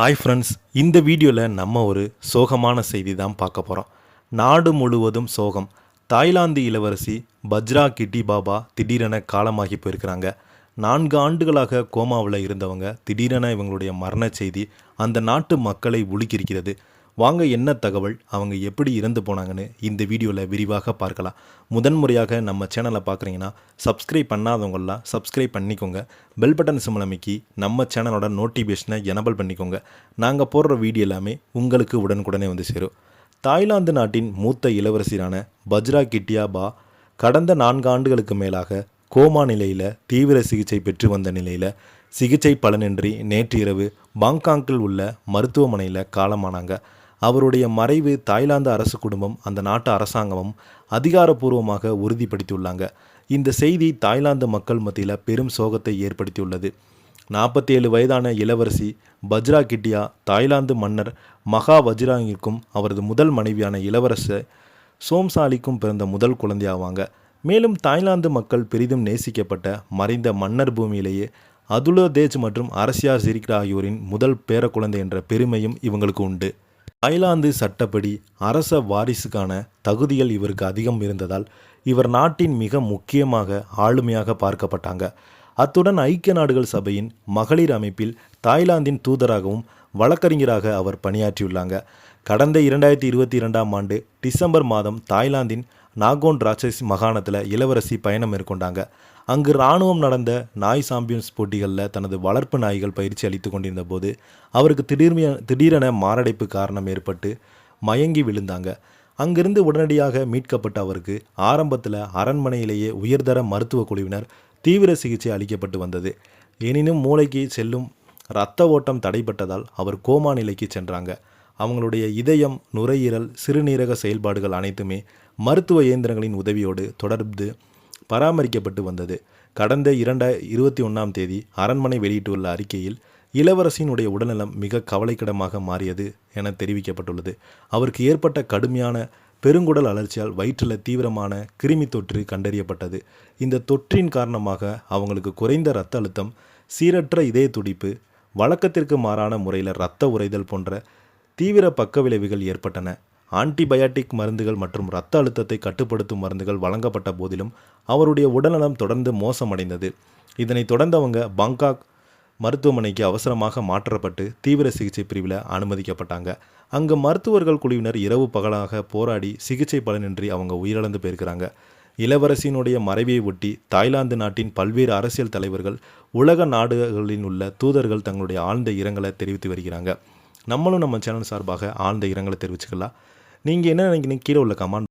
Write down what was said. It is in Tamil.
ஹாய் ஃப்ரெண்ட்ஸ், இந்த வீடியோவில் நம்ம ஒரு சோகமான செய்தி தான் பார்க்க போகிறோம். நாடு முழுவதும் சோகம். தாய்லாந்து இளவரசி பஜ்ரா கிட்டிபாபா திடீரென காலமாகி போயிருக்கிறாங்க. 4 ஆண்டுகளாக கோமாவில் இருந்தவங்க திடீரென இவங்களுடைய மரண செய்தி அந்த நாட்டு மக்களை உலுக்கியிருக்கிறது. வாங்க, என்ன தகவல், அவங்க எப்படி இறந்து போனாங்கன்னு இந்த வீடியோவில் விரிவாக பார்க்கலாம். முதன்முறையாக நம்ம சேனலை பார்க்குறீங்கன்னா சப்ஸ்கிரைப் பண்ணாதவங்களாம் சப்ஸ்கிரைப் பண்ணிக்கோங்க. பெல் பட்டன் சிம்பிள் அமைக்கி நம்ம சேனலோட நோட்டிஃபிகேஷனை எனபிள் பண்ணிக்கோங்க. நாங்கள் போடுற வீடியோ எல்லாமே உங்களுக்கு உடனுக்குடனே வந்து சேரும். தாய்லாந்து நாட்டின் மூத்த இளவரசியான பஜ்ரா கிட்டியாபா கடந்த 4 ஆண்டுகளுக்கு மேலாக கோமா நிலையில் தீவிர சிகிச்சை பெற்று வந்த நிலையில் சிகிச்சை பலனின்றி நேற்று இரவு பாங்காங்கில் உள்ள மருத்துவமனையில் காலமானாங்க. அவருடைய மறைவு தாய்லாந்து அரசு குடும்பம், அந்த நாட்டு அரசாங்கமும் அதிகாரப்பூர்வமாக உறுதிப்படுத்தியுள்ளாங்க. இந்த செய்தி தாய்லாந்து மக்கள் மத்தியில் பெரும் சோகத்தை ஏற்படுத்தியுள்ளது. 47 வயதான இளவரசி பஜ்ரா கிட்டியா தாய்லாந்து மன்னர் மகா வஜிராங்கிற்கும் அவரது முதல் மனைவியான இளவரசர் சோம்சாலிக்கும் பிறந்த முதல் குழந்தையாவாங்க. மேலும் தாய்லாந்து மக்கள் பெரிதும் நேசிக்கப்பட்ட மறைந்த மன்னர் பூமியிலேயே அதுலதேஜ் மற்றும் அரசியார் சிரிக்ரா ஆகியோரின் முதல் பேர குழந்தை என்ற பெருமையும் இவங்களுக்கு உண்டு. தாய்லாந்து சட்டப்படி அரச வாரிசுக்கான தகுதிகள் இவருக்கு அதிகம் இருந்ததால் இவர் நாட்டின் மிக முக்கியமாக ஆளுமையாக பார்க்கப்பட்டாங்க. அத்துடன் ஐக்கிய நாடுகள் சபையின் மகளிர் அமைப்பில் தாய்லாந்தின் தூதராகவும் வழக்கறிஞராக அவர் பணியாற்றியுள்ளாங்க. கடந்த 2022ஆம் ஆண்டு டிசம்பர் மாதம் தாய்லாந்தின் நாகோன் ராட்சசி மாகாணத்தில் இளவரசி பயணம் மேற்கொண்டாங்க. அங்கு இராணுவம் நடந்த நாய் சாம்பியன்ஸ் போட்டிகளில் தனது வளர்ப்பு நாய்கள் பயிற்சி அளித்து கொண்டிருந்த போது அவருக்கு திடீரென மாரடைப்பு காரணம் ஏற்பட்டு மயங்கி விழுந்தாங்க. அங்கிருந்து உடனடியாக மீட்கப்பட்ட அவருக்கு ஆரம்பத்தில் அரண்மனையிலேயே உயர்தர மருத்துவ குழுவினர் தீவிர சிகிச்சை அளிக்கப்பட்டு வந்தது. எனினும் மூளைக்கு செல்லும் இரத்த ஓட்டம் தடைப்பட்டதால் அவர் கோமா நிலைக்கு சென்றாங்க. அவங்களுடைய இதயம், நுரையீரல், சிறுநீரக செயல்பாடுகள் அனைத்துமே மருத்துவ இயந்திரங்களின் உதவியோடு தொடர்ந்து பராமரிக்கப்பட்டு வந்தது. கடந்த 2021ஆம் தேதி அரண்மனை வெளியிட்டுள்ள அறிக்கையில் இளவரசியினுடைய உடல்நலம் மிக கவலைக்கிடமாக மாறியது என தெரிவிக்கப்பட்டுள்ளது. அவருக்கு ஏற்பட்ட கடுமையான பெருங்குடல் அழற்சியால் வயிற்றில் தீவிரமான கிருமி தொற்று கண்டறியப்பட்டது. இந்த தொற்றின் காரணமாக அவங்களுக்கு குறைந்த இரத்த அழுத்தம், சீரற்ற இதய துடிப்பு, வழக்கத்திற்கு மாறான முறையில் இரத்த உறைதல் போன்ற தீவிர பக்க விளைவுகள் ஏற்பட்டன. ஆன்டிபயாட்டிக் மருந்துகள் மற்றும் இரத்த அழுத்தத்தை கட்டுப்படுத்தும் மருந்துகள் வழங்கப்பட்ட போதிலும் அவருடைய உடல்நலம் தொடர்ந்து மோசமடைந்தது. இதனைத் தொடர்ந்து அவங்க பாங்காக் மருத்துவமனைக்கு அவசரமாக மாற்றப்பட்டு தீவிர சிகிச்சை பிரிவில் அனுமதிக்கப்பட்டாங்க. அங்கு மருத்துவர்கள் குழுவினர் இரவு பகலாக போராடி சிகிச்சை பலனின்றி அவங்க உயிரிழந்து போயிருக்கிறாங்க. இளவரசியினுடைய மறைவை ஒட்டி தாய்லாந்து நாட்டின் பல்வேறு அரசியல் தலைவர்கள், உலக நாடுகளில் உள்ள தூதர்கள் தங்களுடைய ஆழ்ந்த இரங்கலை தெரிவித்து வருகிறாங்க. நம்மளும் நம்ம சேனல் சார்பாக ஆழ்ந்த இரங்கலை தெரிவிச்சுக்கலாம். நீங்கள் என்ன நினைக்கிறீங்க? கீழே உள்ள கமெண்ட்